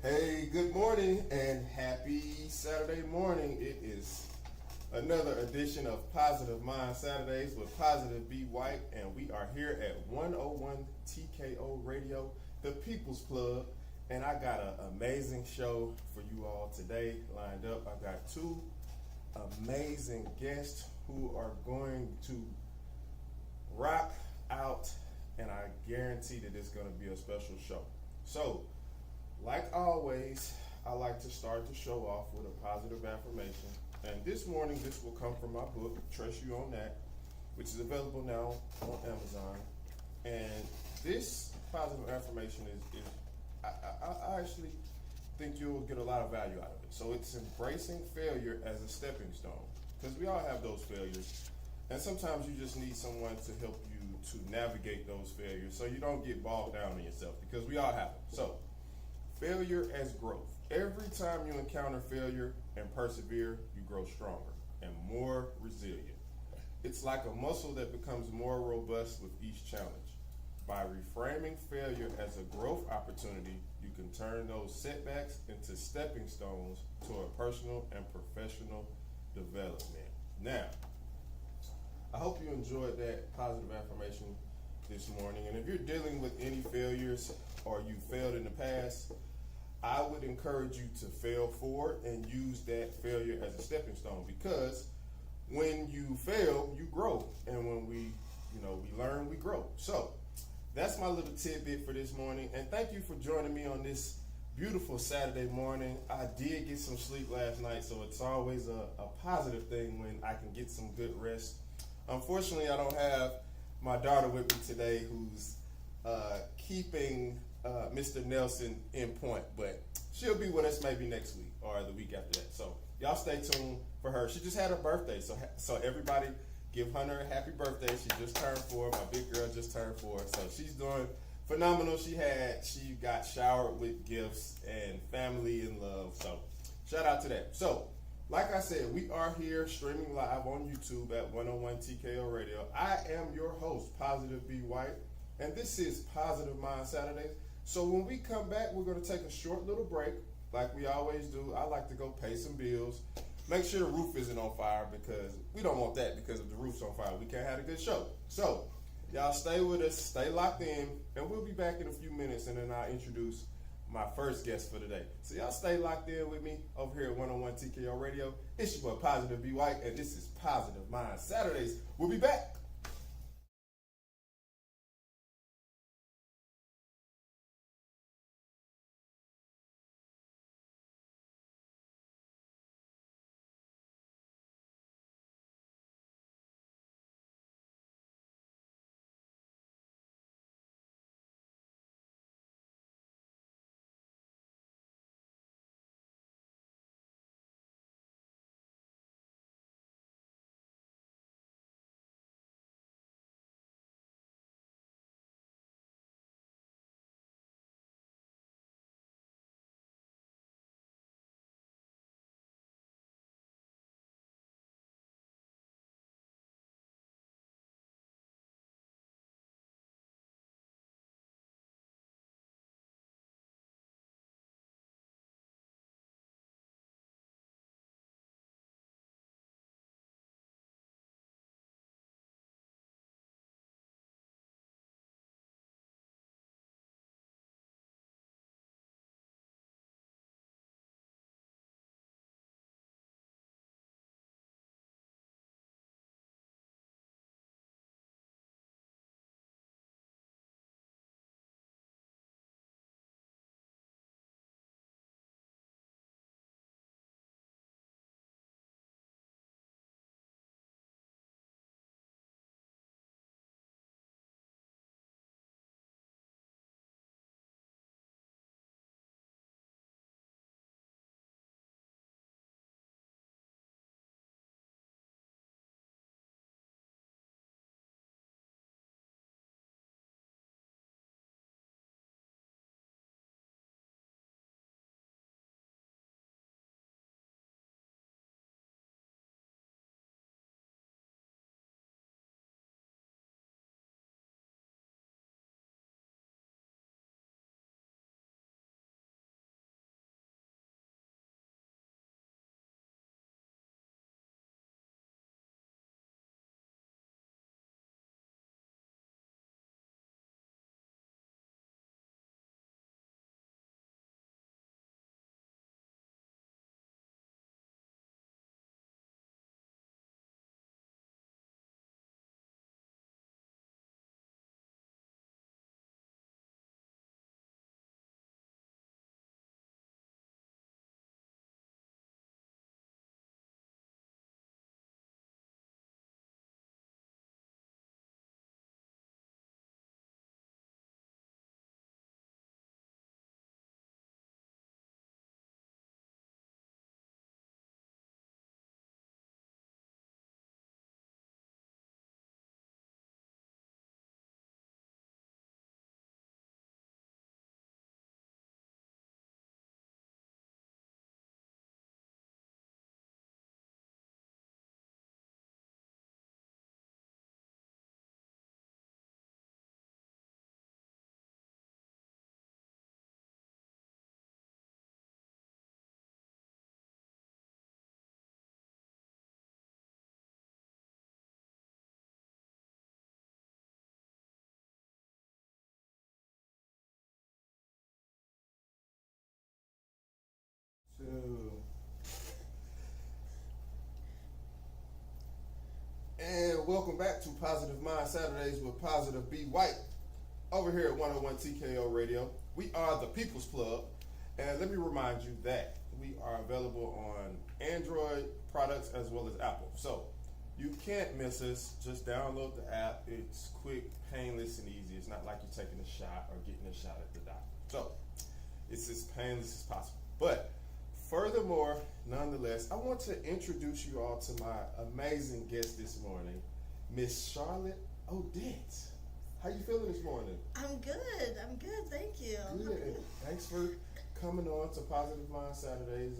Hey, good morning and happy Saturday morning. It is another edition of Positive Mind Saturdays with Positive B. White, and we are here at 101 TKO Radio, the People's Club. And I got an amazing show for you all today lined up. I got two amazing guests who are going to rock out, and I guarantee that it's going to be a special show. So, like always, I like to start the show off with a positive affirmation. And this morning, this will come from my book, Trust You on That, which is available now on Amazon. And this positive affirmation I actually think you'll get a lot of value out of it. So it's embracing failure as a stepping stone. Because we all have those failures. And sometimes you just need someone to help you to navigate those failures so you don't get bogged down in yourself, because we all have them. So, failure as growth. Every time you encounter failure and persevere, you grow stronger and more resilient. It's like a muscle that becomes more robust with each challenge. By reframing failure as a growth opportunity, you can turn those setbacks into stepping stones to a personal and professional development. Now, I hope you enjoyed that positive affirmation this morning. And if you're dealing with any failures or you failed in the past, I would encourage you to fail forward and use that failure as a stepping stone, because when you fail, you grow. And when we learn, we grow. So that's my little tidbit for this morning. And thank you for joining me on this beautiful Saturday morning. I did get some sleep last night, so it's always a positive thing when I can get some good rest. Unfortunately, I don't have my daughter with me today, who's keeping Mr. Nelson in point, but she'll be with us maybe next week or the week after that. So y'all stay tuned for her. She just had her birthday, so everybody give Hunter a happy birthday. She just turned 4. My big girl just turned 4, so she's doing phenomenal. She got showered with gifts and family and love. So shout out to that. So, like I said, we are here streaming live on YouTube at 101 TKO Radio. I am your host, Positive B. White, and this is Positive Mind Saturdays. So when we come back, we're going to take a short little break, like we always do. I like to go pay some bills. Make sure the roof isn't on fire, because we don't want that, because if the roof's on fire, we can't have a good show. So, y'all stay with us, stay locked in, and we'll be back in a few minutes, and then I'll introduce my first guest for today. So y'all stay locked in with me over here at 101 TKO Radio. It's your boy Positive B. White, and this is Positive Mind Saturdays. We'll be back. back to Positive Mind Saturdays with Positive B. White over here at 101 TKO Radio. We are the People's Club, and let me remind you that we are available on Android products as well as Apple. So you can't miss us. Just download the app. It's quick, painless, and easy. It's not like you're taking a shot or getting a shot at the doctor. So it's as painless as possible. But furthermore, nonetheless, I want to introduce you all to my amazing guest this morning, Miss Charlet Odette. How you feeling this morning? I'm good. Thank you. Good. And thanks for coming on to Positive Mind Saturdays,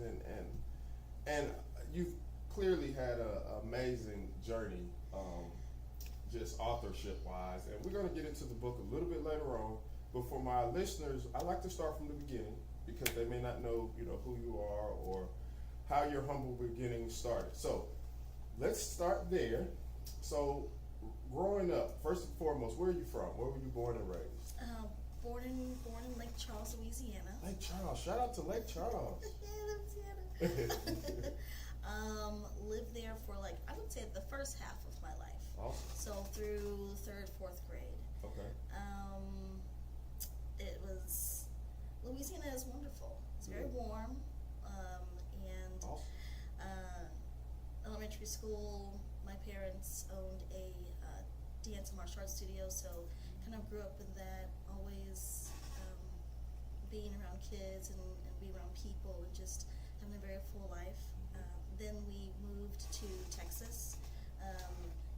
and you've clearly had an amazing journey, just authorship wise. And we're going to get into the book a little bit later on. But for my listeners, I like to start from the beginning because they may not know, who you are or how your humble beginnings started. So let's start there. So growing up, first and foremost, where are you from? Where were you born and raised? Born in Lake Charles, Louisiana. Lake Charles. Shout out to Lake Charles. Louisiana. Lived there for I would say the first half of my life. Awesome. So through 3rd, 4th grade. Okay. Louisiana is wonderful. It's very warm. And awesome. Elementary school, my parents owned a dance and martial arts studio, so kind of grew up in that, always being around kids and being around people and just having a very full life. Then we moved to Texas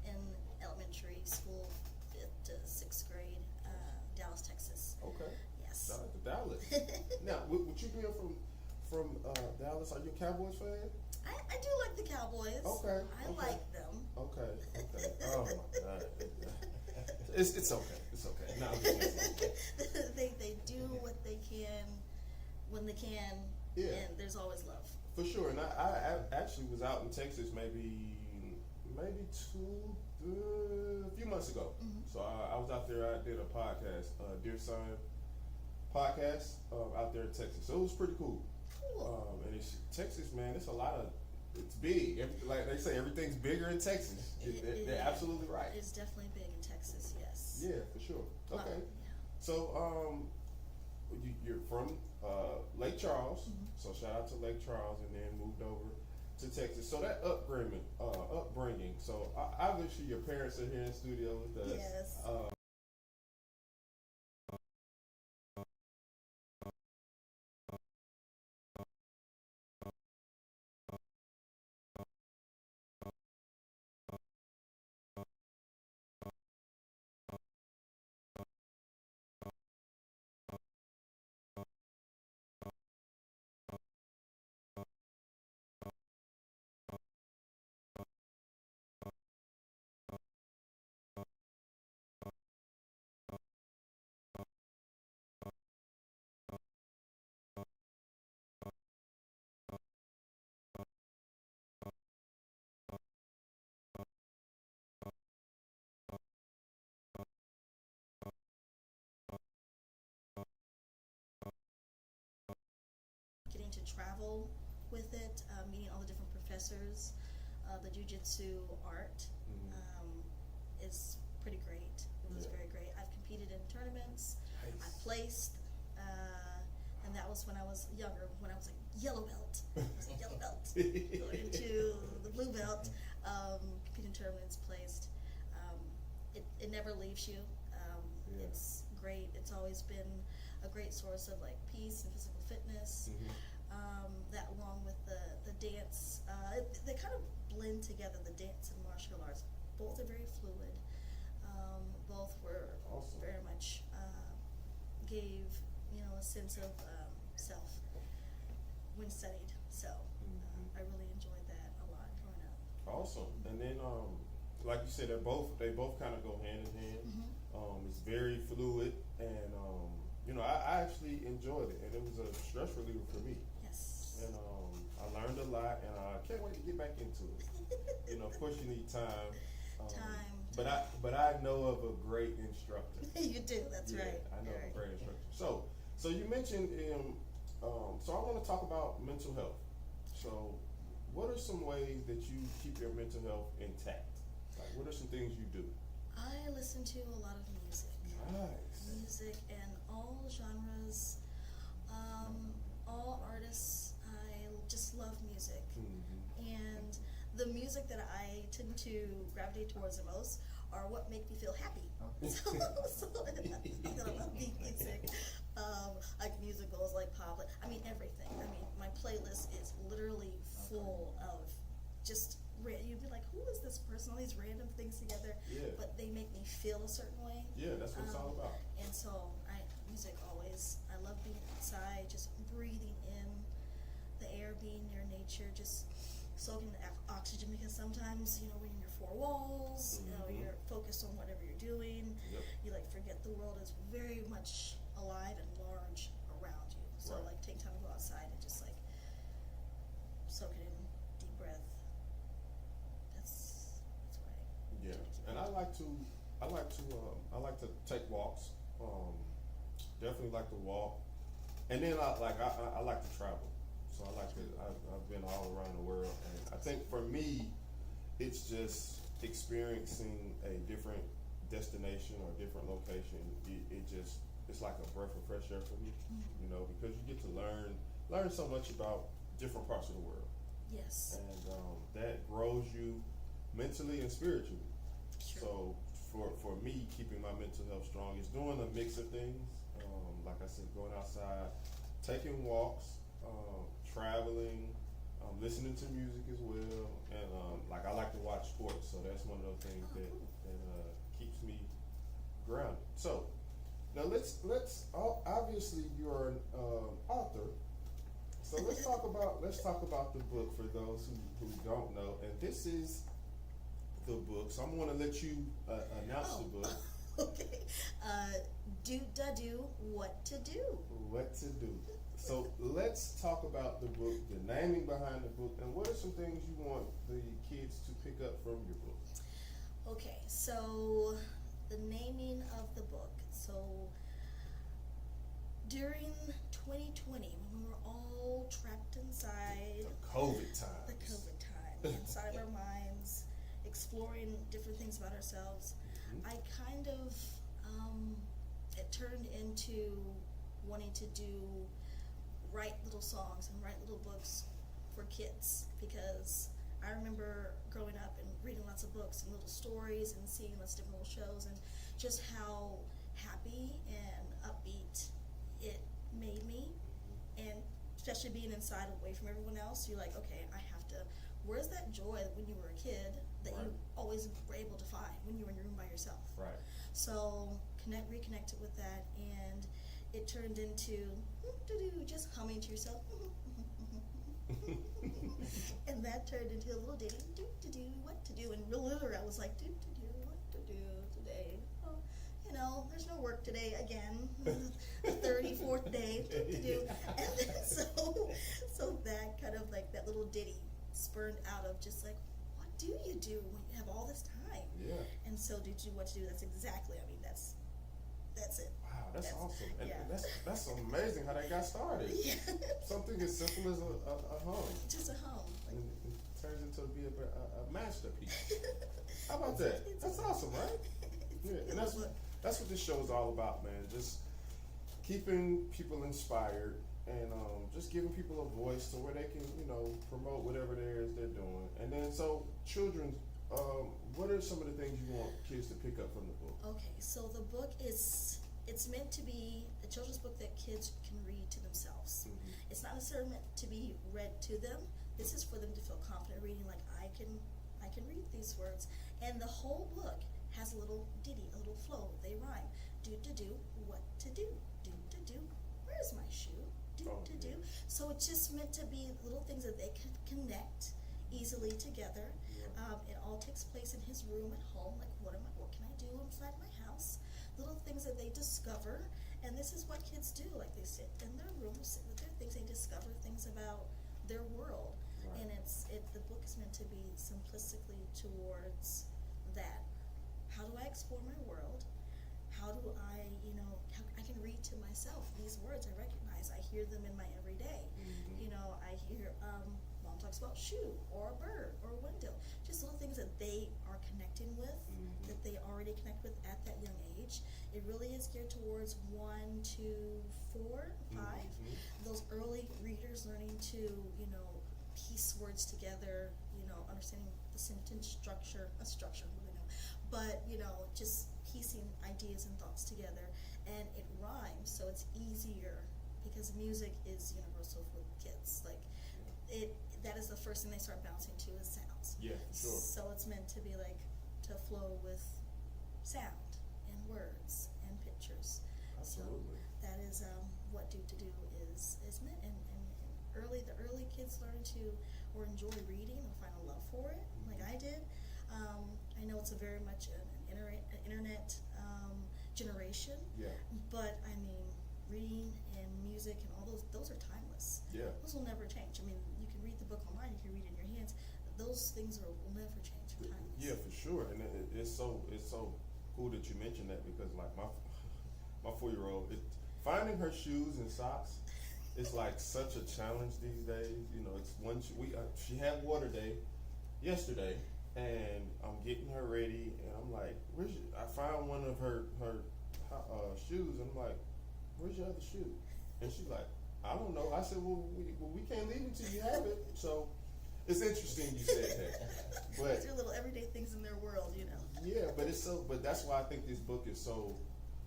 in elementary school, 5th to 6th grade, Dallas, Texas. Okay. Yes. Shout out to Dallas. Now, with you being from Dallas, are you a Cowboys fan? I do like the Cowboys. Okay. I like them. Okay. Oh my God. It's okay. It's okay. No, I'm just they do what they can when they can, yeah. And there's always love. For sure. And I actually was out in Texas maybe a few months ago. Mm-hmm. So I was out there. I did a podcast, Dear Son podcast, out there in Texas. So it was pretty cool. Cool. And Texas, man, it's big. Like they say, everything's bigger in Texas. They're absolutely right. It's definitely big in Texas, yes. Yeah, for sure. Okay. Yeah. So, you're from Lake Charles. Mm-hmm. So shout out to Lake Charles, and then moved over to Texas. So that upbringing. So obviously your parents are here in studio with us. Yes. Getting to travel with it, meeting all the different professors, the jiu-jitsu art is pretty great. It was very great. I've competed in tournaments. Nice. I placed, and that was when I was younger, when I was like yellow belt. I was like yellow belt. Going into the blue belt, competing tournaments, placed. It never leaves you. Yeah. It's great. It's always been a great source of peace and physical fitness. Mm-hmm. That along with the dance, they kind of blend together, the dance and martial arts. Both are very fluid. Both were awesome. Very much gave a sense of self when studied. So I really enjoyed that a lot growing up. Awesome. And then, like you said, they both kind of go hand in hand. Mm-hmm. It's very fluid, and I actually enjoyed it, and it was a stress reliever for me. Yes. And I learned a lot, and I can't wait to get back into it. Of course, you need time. But I know of a great instructor. You do. That's right. I know of a great instructor. So you mentioned, so I want to talk about mental health. So, what are some ways that you keep your mental health intact? Like, what are some things you do? I listen to a lot of music. Nice. Music and all genres, all artists. I just love music. Mm-hmm. And the music that I tend to gravitate towards the most are what make me feel happy. So I love music. Like musicals, like pop, I mean everything. I mean, my playlist is literally full of just, you'd be like, who is this person? All these random things together, Yeah. but they make me feel a certain way. Yeah, that's what it's all about. And so, music always, I love being outside, just breathing in the air, being near nature, just soaking the oxygen, because sometimes, when you're in your four walls, Mhm. you're focused on whatever you're doing, Yep. you forget the world is very much alive and large around you. So Right. take time to go outside and just soak it in, deep breath. That's what I Yeah, try to keep and up. I like to take walks. Definitely like to walk, and then I like to travel. So I've been all around the world, and I think for me, it's just experiencing a different destination or different location. It's like a breath of fresh air for me, because you get to learn so much about different parts of the world, Yes. and that grows you mentally and spiritually. Sure. So for me, keeping my mental health strong is doing a mix of things. Like I said, going outside, taking walks, traveling, listening to music as well, and I like to watch sports. So that's one of those things Oh, that keeps me grounded. So now let's obviously you're an author. So let's talk about the book for those who don't know. And this is the book. So I'm going to let you announce the book. Okay. Do what to do. What to do. So let's talk about the book, the naming behind the book, and what are some things you want the kids to pick up from your book? Okay, so the naming of the book. So during 2020, when we were all trapped inside, The COVID times. the COVID time, inside of our minds, exploring different things about ourselves, Mhm. I kind of, it turned into wanting to write little songs and write little books for kids, because I remember growing up and reading lots of books and little stories and seeing lots of different little shows, and just how happy and upbeat it made me. And especially being inside away from everyone else, you're like, okay, where's that joy when you were a kid that Right. you always were able to find when you were in your room by yourself? Right. So reconnected with that, and it turned into just humming to yourself. And that turned into a little ditty, what to do, and literally I was like, what to do today. Oh, there's no work today again. The 34th day, do. And then so that kind of that little ditty spurned out of just what do you do when you have all this time? Yeah. And so do what to do. That's exactly. I mean, that's it. Wow, that's awesome. And yeah. that's amazing how that got started. Yeah. Something as simple as a home. Just a home. And it turns into be a masterpiece. How about that? That's awesome, right? Yeah, and that's what this show is all about, man. Just keeping people inspired and just giving people a voice to where they can, promote whatever it is they're doing. And then, so children, what are some of the things you want kids to pick up from the book? Okay, so the book it's meant to be a children's book that kids can read to themselves. Mm-hmm. It's not necessarily meant to be read to them. This is for them to feel confident reading, I can read these words. And the whole book has a little ditty, a little flow. They rhyme. Do, what to do. Do, where's my shoe? Do. So it's just meant to be little things that they can connect easily together. Yeah. It all takes place in his room at home. What can I do inside my house? Little things that they discover. And this is what kids do. They sit in their room, sit with their things. They discover things about their world. Right. And the book is meant to be simplistically towards that. How do I explore my world? How do I, I can read to myself these words I recognize. I hear them in my everyday. Mm-hmm. I hear, mom talks about shoe or a bird or a window. just little things that they are connecting with, that they already connect with at that young age. It really is geared towards 1 to 4, 5. Those early readers learning to, you know, piece words together, you know, understanding the sentence structure, you know, but, you know, just piecing ideas and thoughts together. And it rhymes, so it's easier because music is universal with kids. Like, that is the first thing they start bouncing to is sounds. Yeah, for sure. So it's meant to be like, to flow with sound and words and pictures. Absolutely. So that is what Do to Do is meant. And the early kids learn to or enjoy reading or find a love for it, like I did. I know it's a very much an internet generation. Yeah. But I mean, reading and music and all those are timeless. Yeah. Those will never change. I mean, you can read the book online, you can read it in your hands. Those things will never change. They're timeless. Yeah, for sure. And it's so cool that you mentioned that, because like my 4-year-old, finding her shoes and socks is like such a challenge these days. You know, it's she had water day yesterday, and I'm getting her ready, and I'm like, I found one of her shoes, and I'm like, where's your other shoe? And she's like, I don't know. I said, well, we can't leave until you have it. So it's interesting you said that. But these are little everyday things in their world, you know. Yeah, but that's why I think this book is so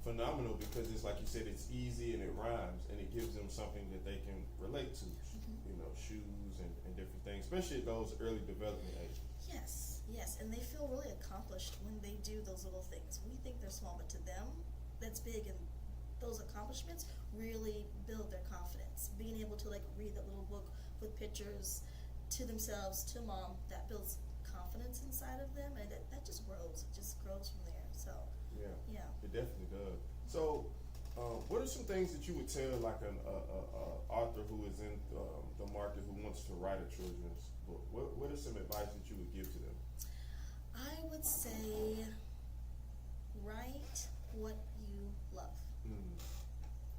phenomenal, because it's like you said, it's easy and it rhymes, and it gives them something that they can relate to. You know, shoes and different things, especially at those early development ages. Yes, and they feel really accomplished when they do those little things. We think they're small, but to them, that's big, and those accomplishments really build their confidence. Being able to like read that little book with pictures to themselves, to mom, that builds confidence inside of them, and that just grows. It just grows from there. So yeah, It definitely does. So, what are some things that you would tell like an author who is in the market who wants to write a children's book? What are some advice that you would give to them? I would say write what you love.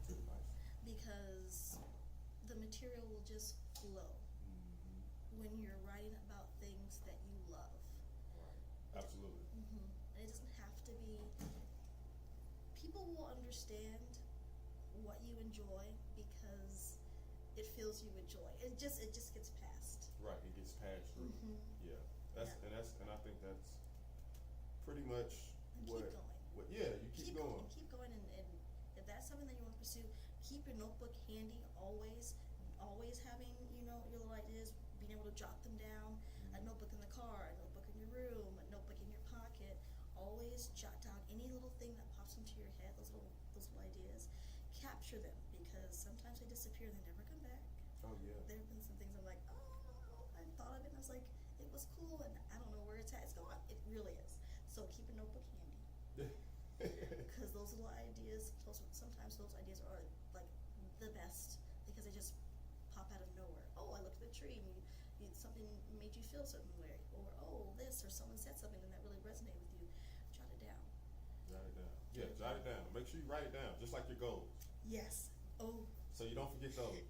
Good advice. Because the material will just flow when you're writing about things that you love. Right. Absolutely. And it doesn't have to be. People will understand what you enjoy because it feels you enjoy. It just gets passed. Right. It gets passed through. Yeah. And I think that's pretty much And what. keep going. You keep going. Keep going, and if that's something that you want to pursue, keep your notebook handy always. Always having, you know, your little ideas, being able to jot them down. A notebook in the car, a notebook in your room, a notebook in your pocket. Always jot down any little thing that pops into your head. Those little ideas. Capture them, because sometimes they disappear and they never come back. Oh yeah. There have been some things I'm like, oh, I thought of it and I was like, it was cool, and I don't know where it's at. It's gone. It really is. So keep a notebook handy. Because those little ideas, sometimes those ideas are like the best, because they just pop out of nowhere. Oh, I looked at the tree and something made you feel certain way, or oh, this, or someone said something and that really resonated with you. Jot it down. Jot it down. Yeah, jot it down. Make sure you write it down, just like your goals. Yes. Oh. So you don't forget those,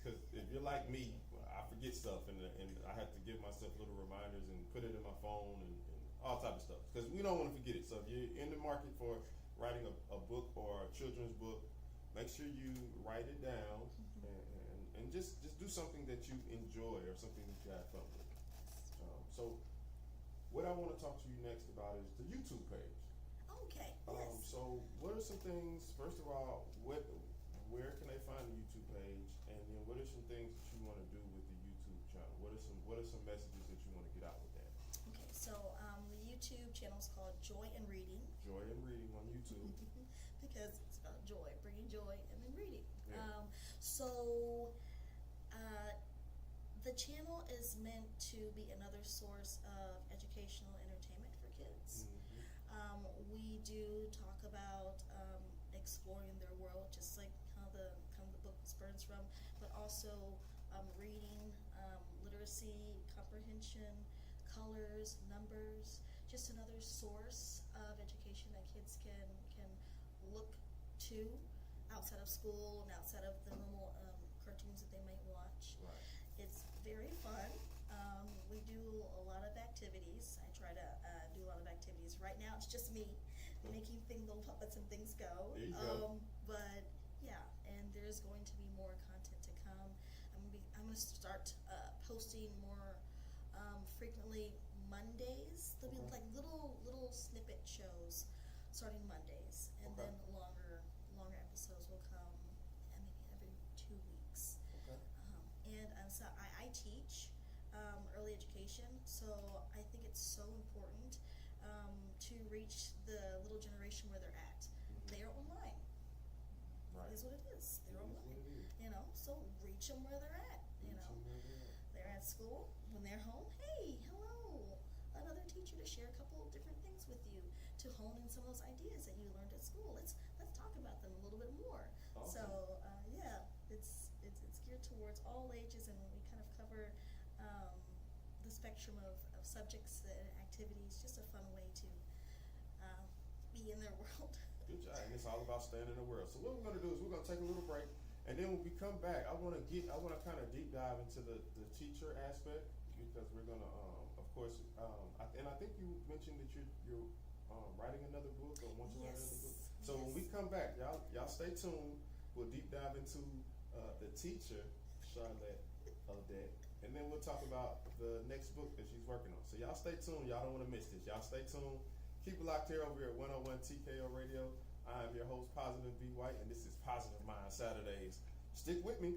because if you're like me, I forget stuff, and I have to give myself little reminders and put it in my phone and all type of stuff, because we don't want to forget it. So if you're in the market for writing a book or a children's book, make sure you write it down and just do something that you enjoy or something that you have fun with. So what I want to talk to you next about is the YouTube page. Okay. Yes. So what are some things? First of all, where can they find the YouTube page, and then what are some things that you want to do with the YouTube channel? What are some messages that you want to get out with that? Okay. So the YouTube channel is called Joy and Reading. Joy and Reading on YouTube. Because it's about joy, bringing joy, and then reading. Yeah. The channel is meant to be another source of educational entertainment for kids. We do talk about exploring their world, just like how the book spurns from, but also reading, literacy, comprehension, colors, numbers, just another source of education that kids can look to outside of school and outside of the normal cartoons that they might watch. Right. It's very fun. We do a lot of activities. activities. I try to do a lot of activities. Right now, it's just me making little puppets and things go. There you go. But yeah, and there's going to be more content to come. I'm gonna start posting more frequently Mondays. There'll be Okay. like little snippet shows starting Mondays, and Okay. then longer episodes will come maybe every 2 weeks. Okay. So I teach early education, so I think it's so important to reach the little generation where they're at. They are online. Right. It is what it is. They're It is online. what it is. So reach them where they're at. They're at school. When they're home, hey, hello, another teacher to share a couple of different things with you, to hone in some of those ideas that you learned at school. Let's talk about them a little bit more. Awesome. So yeah, it's geared towards all ages, and we kind of cover the spectrum of subjects and activities. Just a fun way to be in their world. Good job. And it's all about staying in the world. So what we're going to do is we're going to take a little break, and then when we come back, I want to kind of deep dive into the teacher aspect, because we're going to, of course, I think you mentioned that you're writing another book, or want to write another book. Yes. So when we come back, y'all stay tuned. We'll deep dive into the teacher, Charlet, Odette, and then we'll talk about the next book that she's working on. So y'all stay tuned. Y'all don't want to miss this. Y'all stay tuned. Keep it locked here over here at 101 TKO Radio. I am your host, Positive B. White, and this is Positive Mind Saturdays. Stick with me.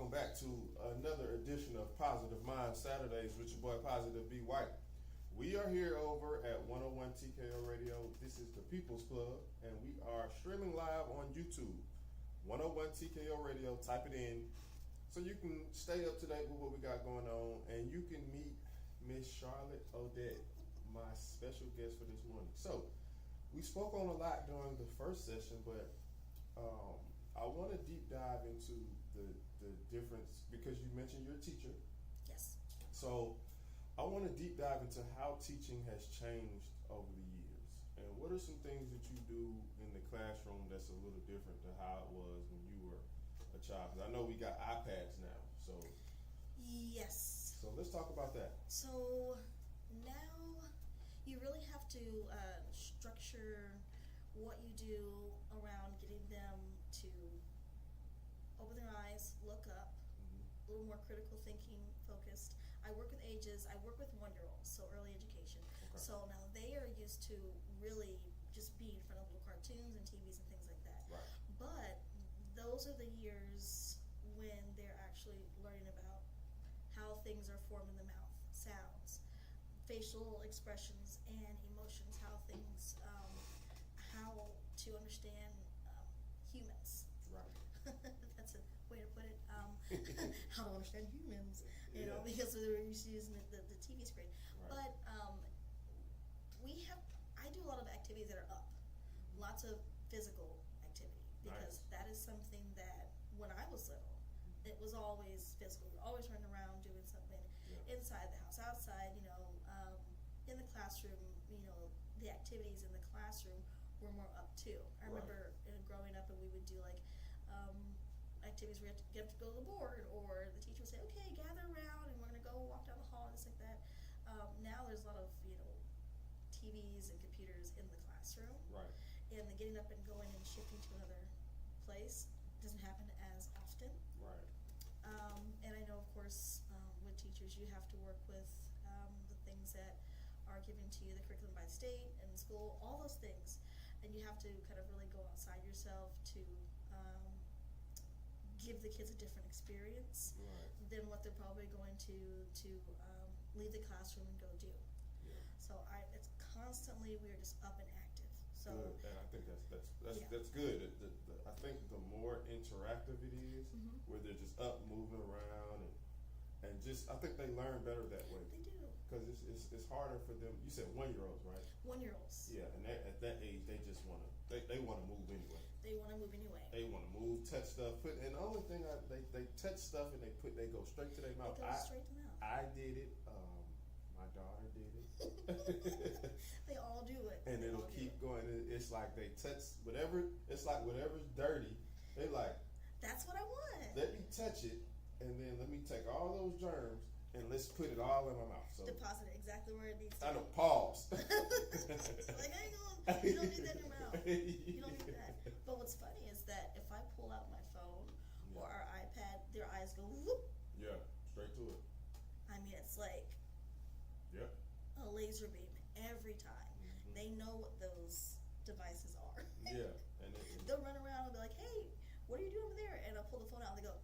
welcome back to another edition of Positive Mind Saturdays with your boy Positive B. White. We are here over at 101 TKO Radio. This is the People's Club, and we are streaming live on YouTube. 101 TKO Radio, type it in so you can stay up to date with what we got going on, and you can meet Miss Charlet Odette, my special guest for this morning. So, we spoke on a lot during the first session, but I want to deep dive into the difference, because you mentioned you're a teacher. Yes. So I want to deep dive into how teaching has changed over the years, and what are some things that you do in the classroom that's a little different to how it was when you were a child? 'Cause I know we got iPads now, so Yes. so let's talk about that. So now you really have to structure what you do around getting them to open their eyes, look up, a little more critical thinking focused. I work with ages, I work with 1-year-olds, so early education. Okay. So now they are used to really just being in front of little cartoons and TVs and things like that. Right. But those are the years when they're actually learning about how things are formed in the mouth, sounds, facial expressions and emotions, how things, how to understand humans. Right. That's a way to put it. How to understand humans, you know, because we were used to using the TV screen. Right. But I do a lot of activities that are up, lots of physical activity, because Nice. that is something that when I was little, it was always physical. We were always running around doing something inside the house, outside, you know, in the classroom, you know, the activities in the classroom were more up too. I remember growing up, and we would do like activities where you have to go to the board, or the teacher would say, okay, gather around and we're going to go walk down the hall and things like that. Now there's a lot of, you know, TVs and computers in the classroom. Right. And the getting up and going and shifting to another place doesn't happen as often. Right. And I know, of course, with teachers, you have to work with the things that are given to you, the curriculum by the state and the school, all those things. And you have to kind of really go outside yourself to give the kids a different experience than what they're probably going to leave the classroom and go do. Yeah. So it's constantly, we're just up and active. So Good. And I think that's good. I think the more interactive it is, where they're just up, moving around, and just, I think they learn better that way. they do. Because it's harder for them. You said 1-year-olds, right? 1-year-olds. Yeah, and at that age, they just want to move anyway. They want to move anyway. They want to move, touch stuff, and the only thing they touch stuff and they go straight to their mouth. It goes straight to mouth. I did it. My daughter did it. They all do it. And They it'll all do keep it. going. It's like they touch whatever. It's like whatever's dirty. They like, That's what I want. let me touch it, and then let me take all those germs and let's put it all in my mouth. So Deposit it exactly where it needs to. I know. Pause. Like, hang on, you don't need that in your mouth. You don't need that. But what's funny is that if I pull out my phone or our iPad, their eyes go whoop. Yeah, straight to it. I mean, it's like Yep. a laser beam every time. They know what those devices are. Yeah, and They'll run around and be like, hey, what are you doing over there? And I'll pull the phone out and they go,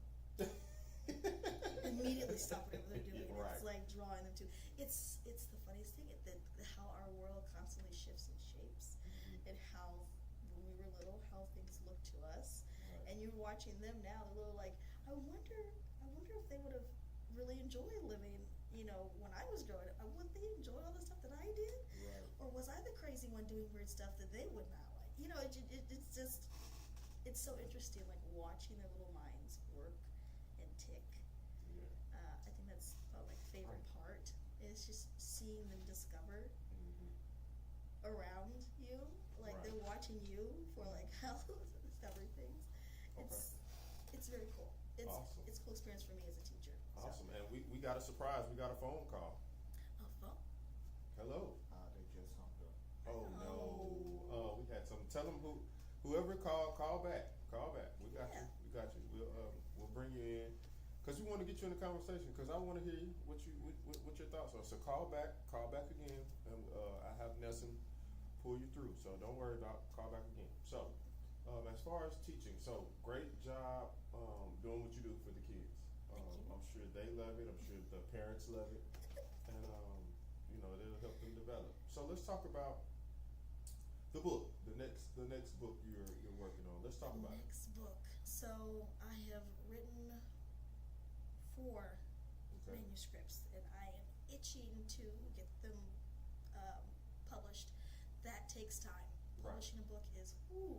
immediately stop whatever they're doing. Right. It's like drawing them to. It's the funniest thing, how our world constantly shifts and shapes, and how when we were little, how things looked to us, and you're watching them now. They're little like, I wonder if they would have really enjoyed living. You know, when I was growing up, would they enjoy all the stuff that I did, or was I the crazy one doing weird stuff that they would not like? You know, it's just, it's so interesting, like watching their little minds work and tick. I think that's probably my favorite part, is just seeing them discover around you. Like they're watching you for like how discovering things. It's very cool. It's Awesome. It's a cool experience for me as a teacher. Awesome, and we got a surprise. We got a phone call. A phone? Hello. They just hung up. Oh no. We had some. Tell them whoever called, call back. Call back. We got you. We got you. We'll bring you in, because we want to get you in the conversation. Because I want to hear you what your thoughts are. So call back again, and I have Nelson pull you through. So don't worry about. Call back again. So as far as teaching, so great job doing what you do for the kids. Thank you. I'm sure they love it. I'm sure the parents love it, and it'll help them develop. So let's talk about the book, the next book you're working on. Let's talk about it. Next book. So I have written 4 Okay. manuscripts, and I am itching to get them published. That takes time. Right. Publishing a book is,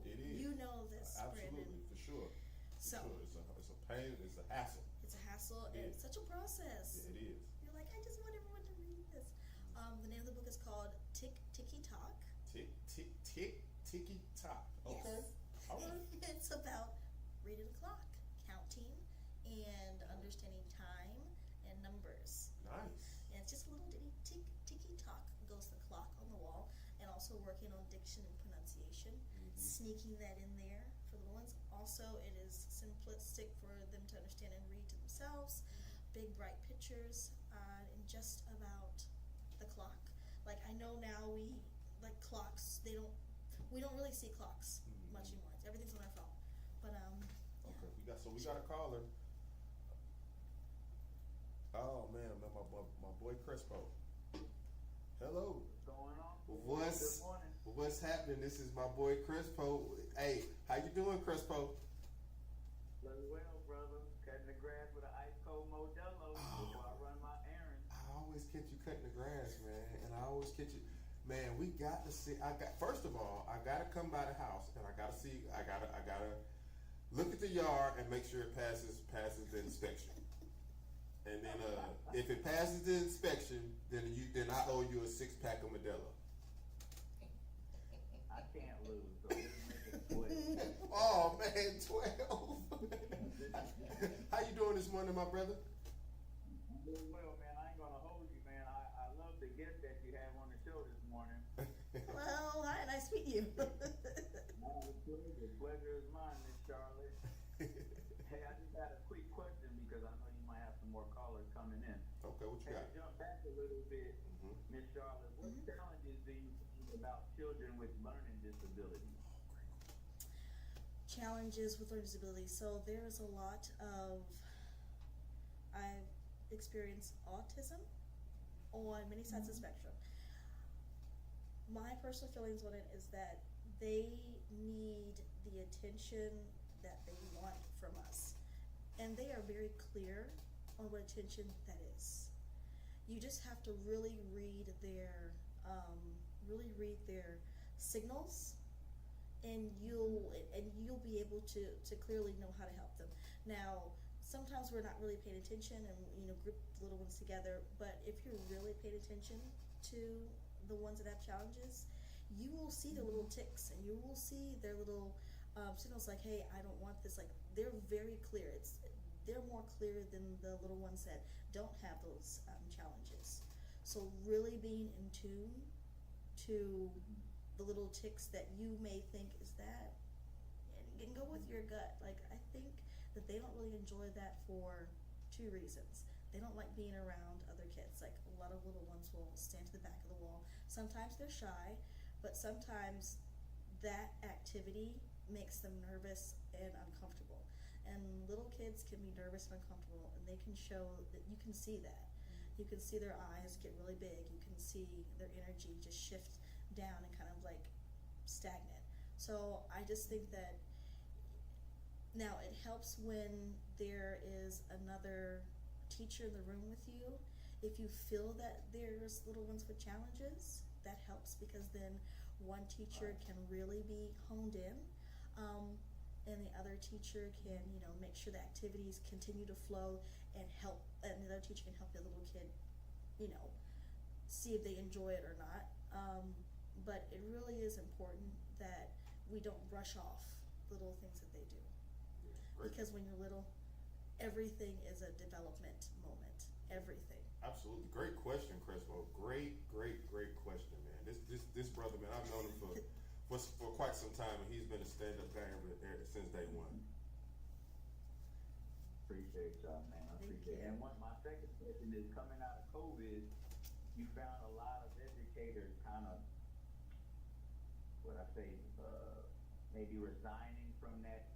It is. you know this, Absolutely, Brandon. for sure. So It's a pain. It's a hassle. it's a hassle, and Yeah. it's such a process. Yeah, it is. You're like, I just want everyone to read this. The name of the book is called Ticky Talk. Ticky tock. Okay. Yes. All right. It's about reading the clock, counting, and understanding time and numbers. Nice. And it's just a little ditty ticky talk goes the clock on the wall, and also working on diction and pronunciation, sneaking that in there for little ones. Also, it is simplistic for them to understand and read to themselves. Big bright pictures, and just about the clock. Like, I know now we like clocks. We don't really see clocks much anymore. Everything's on our phone. But yeah. Okay. We got a caller. Oh man, my boy Crespo. Hello. What's going on? What's Good morning. what's happening? This is my boy Crespo. Hey, how you doing, Crespo? Doing well, brother. Cutting the grass with an ice cold Modelo before I run my errands. I always catch you cutting the grass, man, and I always catch you. Man, we got to see. First of all, I gotta come by the house, and I gotta see. I gotta look at the yard and make sure it passes the inspection. And then, if it passes the inspection, then I owe you a 6-pack of Modelo. I can't lose, so let's make it 12. Oh man, 12. How you doing this morning, my brother? I'm doing well, man. I ain't gonna hold you, man. I love the guest that you have on the show this morning. Hello, hi, nice to meet you. The pleasure is mine, Miss Charlet. Hey, I just had a quick question because I know you might have some more callers coming in. Okay, what you Hey, got? to jump back a little bit, Miss Charlotte, what challenges do you see about children with learning disabilities? Challenges with learning disabilities. So there is a lot of, I've experienced autism on many sides of the spectrum. My personal feelings on it is that they need the attention that they want from us. And they are very clear on what attention that is. You just have to really read their signals, and you'll be able to clearly know how to help them. Now, sometimes we're not really paying attention and group the little ones together, but if you're really paying attention to the ones that have challenges, you will see their little ticks, and you will see their little signals like, hey, I don't want this. Like, they're very clear. They're more clear than the little ones that don't have those challenges. So really being in tune to the little ticks that you may think is that, and go with your gut. Like, I think that they don't really enjoy that for 2 reasons. They don't like being around other kids. Like, a lot of little ones will stand to the back of the wall. Sometimes they're shy, but sometimes that activity makes them nervous and uncomfortable. And little kids can be nervous and uncomfortable, and they can show that. You can see that. You can see their eyes get really big. You can see their energy just shift down and kind of like stagnant. So I just think that now it helps when there is another teacher in the room with you. If you feel that there's little ones with challenges, that helps, because then one teacher can really be honed in, and the other teacher can make sure the activities continue to flow and help, and the other teacher can help the little kid see if they enjoy it or not. But it really is important that we don't brush off little things that they do. Great. Because when you're little, everything is a development moment. Everything. Absolutely. Great question, Crespo. Great question, man. This brother, man, I've known him for quite some time, and he's been a stand-up guy since day one. Appreciate y'all, man. I Thank appreciate it. you. And my second question is, coming out of COVID, you found a lot of educators kind of, maybe resigning from that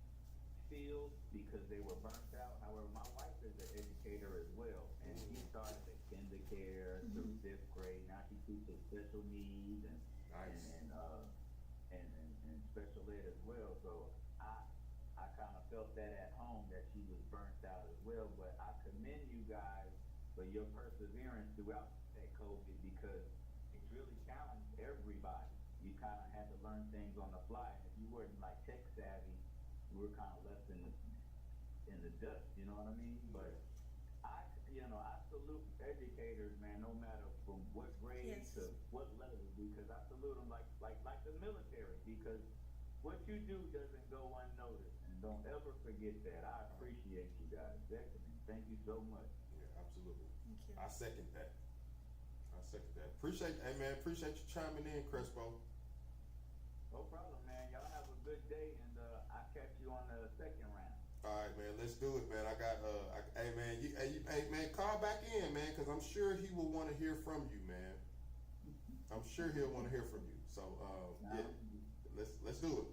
field because they were burnt out. However, my wife is an educator as well, and she started at kindergarten through fifth grade. Now she teaches special needs and Nice. and special ed as well. So I kind of felt that at home that she was burnt out as well. But I commend you guys for your perseverance throughout that COVID because it's really challenged everybody. You kind of had to learn things on the fly, and if you weren't like tech savvy, you were kind of left in the dust. You know what I mean? But I salute educators, man, no matter from what grade Yes. to what level, because I salute them like the military, because what you do doesn't go unnoticed, and don't ever forget that. I appreciate you guys, definitely. Thank you so much. Yeah, absolutely. Thank you. I second that. Appreciate you chiming in, Crespo. No problem, man. Y'all have a good day, and I'll catch you on the second round. All right, man, let's do it, man. Hey, man, call back in, man, because I'm sure he will want to hear from you, man. I'm sure he'll want to hear from you. So, yeah, let's do it.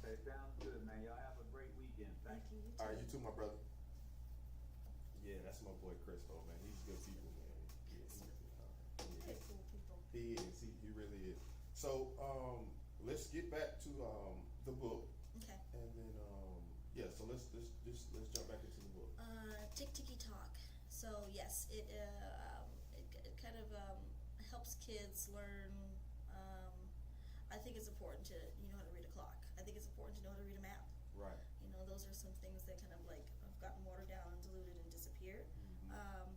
Okay, sounds good, man. Y'all have a great weekend. Thank you. You All right, too. you too, my brother. Yeah, that's my boy Crespo, man. He's good people, man. Very cool people. He is. He really is. So, let's get back to the book, Okay. and then so let's jump back into the book. Tick Ticky Talk. So yes, it kind of helps kids learn. I think it's important to know how to read a clock. I think it's important to know how to read a map. Right. Those are some things that kind of like have gotten watered down and diluted and disappeared.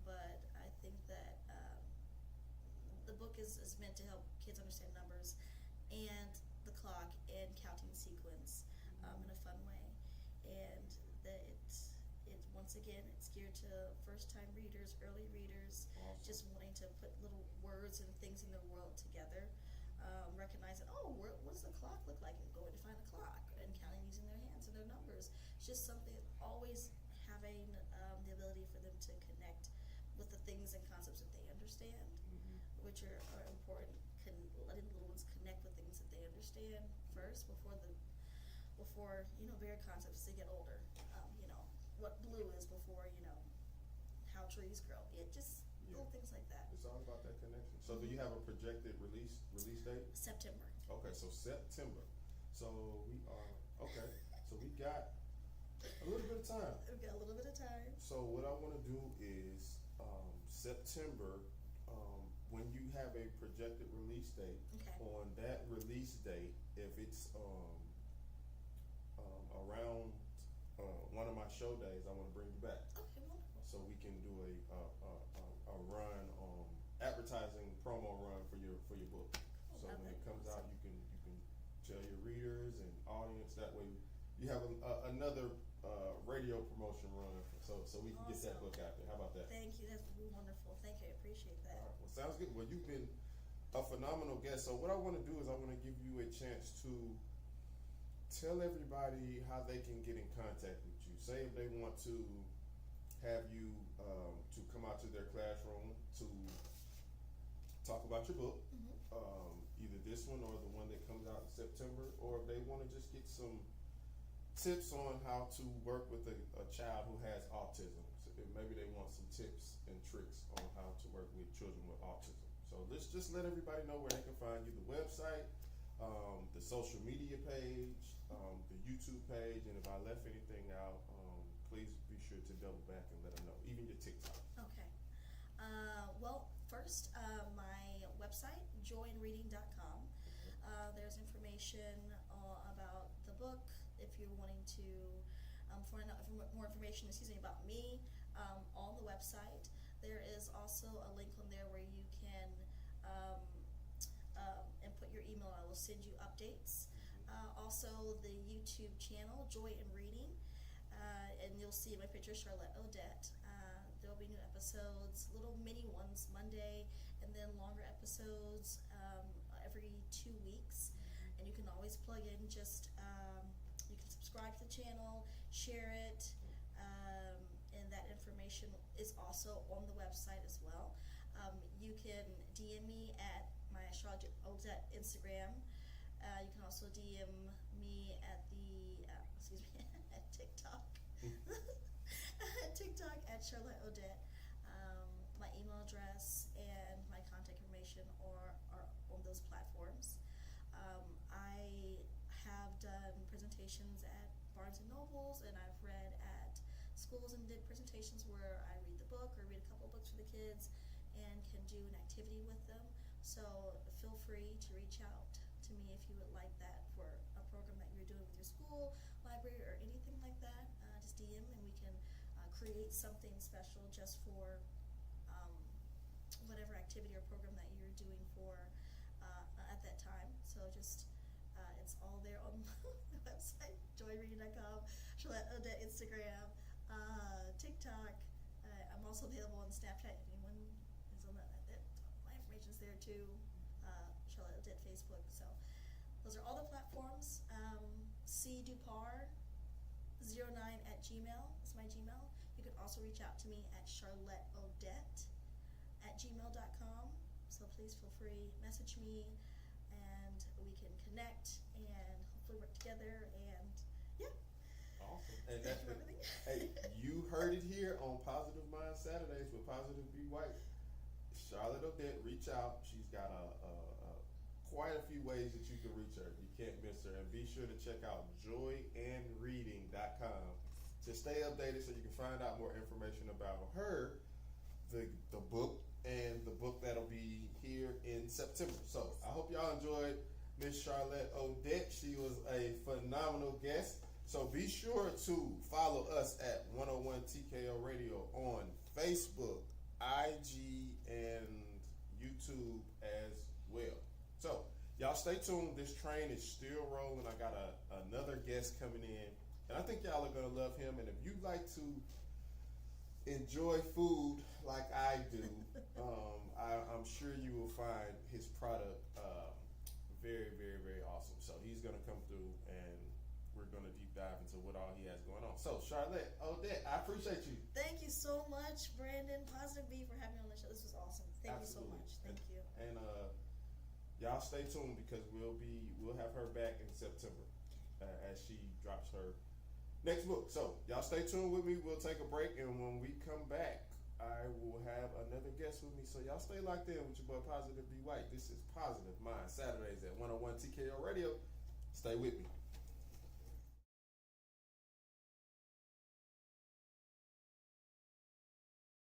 But I think that the book is meant to help kids understand numbers and the clock and counting sequence in a fun way. And that it's once again, it's geared to first-time readers, early readers, Awesome. just wanting to put little words and things in their world together. Recognizing, what does the clock look like, and going to find the clock and counting using their hands and their numbers. It's just something, always having the ability for them to connect with the things and concepts that they understand, which are important. Letting little ones connect with things that they understand first before very concepts as they get older. What blue is before how trees grow. It just little things like that. It's all about that connection. So, do you have a projected release date? September. Okay, so September. So we are okay. So we got a little bit of time. We've got a little bit of time. So what I want to do is September. When you have a projected release date, Okay. on that release date, if it's around one of my show days, I want to bring you back. Okay, wonderful. So we can do a run, advertising promo run for your book. Oh, So wow, when it that's comes out, awesome. you can tell your readers and audience. That way, you have another radio promotion run. So we can get that Awesome. book out there. How about that? Thank you. That's wonderful. Thank you. I appreciate that. All right. Well, sounds good. Well, you've been a phenomenal guest. So what I want to do is I want to give you a chance to tell everybody how they can get in contact with you. Say if they want to have you to come out to their classroom to talk about your book, either this one or the one that comes out in September, or if they want to just get some tips on how to work with a child who has autism. So maybe they want some tips and tricks on how to work with children with autism. So let's just let everybody know where they can find you: the website, the social media page, the YouTube page, and if I left anything out, please be sure to double back and let them know, even your TikTok. Okay. Well, first, my website, joyinreading.com. There's information about the book. If you're wanting to find out more information, about me, on the website. There is also a link on there where you can input your email. I will send you updates. Also, the YouTube channel, Joy in Reading, and you'll see my picture, Charlet, Odette. There will be new episodes, little mini ones Monday, and then longer episodes every 2 weeks. And you can always plug in you can subscribe to the channel, share it, and that information is also on the website as well. You can DM me at my Charlet Odette Instagram. You can also DM me at the address and my contact information are on those platforms. I have done presentations at Barnes and Nobles, and I've read at schools and did presentations where I read the book or read a couple of books for the kids and can do an activity with them. So feel free to reach out to me if you would like that for a program that you're doing with your school, library, or anything like that. Just DM and we can create something special just for whatever activity or program that you're doing for at that time. So just it's all there on my website, joyreading.com, Charlet, Odette, Instagram, TikTok. I'm also available on Snapchat. If anyone is on that, my information is there too. Charlet, Odette, Facebook. So those are all the platforms. cdupar09@gmail is my Gmail. You can also reach out to me at charletodette@gmail.com. So please feel free, message me, and we can connect and hopefully work together. And yeah. Awesome. And that's Thank you for hey, everything. you heard it here on Positive Mind Saturdays with Positive Be White. Charlet Odette, reach out. She's got quite a few ways that you can reach her. You can't miss her. And be sure to check out joyandreading.com to stay updated so you can find out more information about her, the book, and the book that'll be here in September. So I hope y'all enjoyed Miss Charlet Odette. She was a phenomenal guest. So be sure to follow us at 101 TKO Radio on Facebook, IG, and YouTube as well. So y'all stay tuned. This train is still rolling. I got another guest coming in, and I think y'all are gonna love him. And if you'd like to enjoy food like I do, I'm sure you will find his product very, very, very awesome. So he's gonna come through, and we're gonna deep dive into what all he has going on. So Charlet Odette, I appreciate you. Thank you so much, Brandon, Positive B, for having me on the show. This was awesome. Thank Absolutely. you so much. Thank you. And y'all stay tuned because we'll have her back in September as she drops her next book. So y'all stay tuned with me. We'll take a break, and when we come back, I will have another guest with me. So y'all stay locked in with your boy Positive Be White. This is Positive Mind Saturdays at 101 TKO Radio. Stay with me.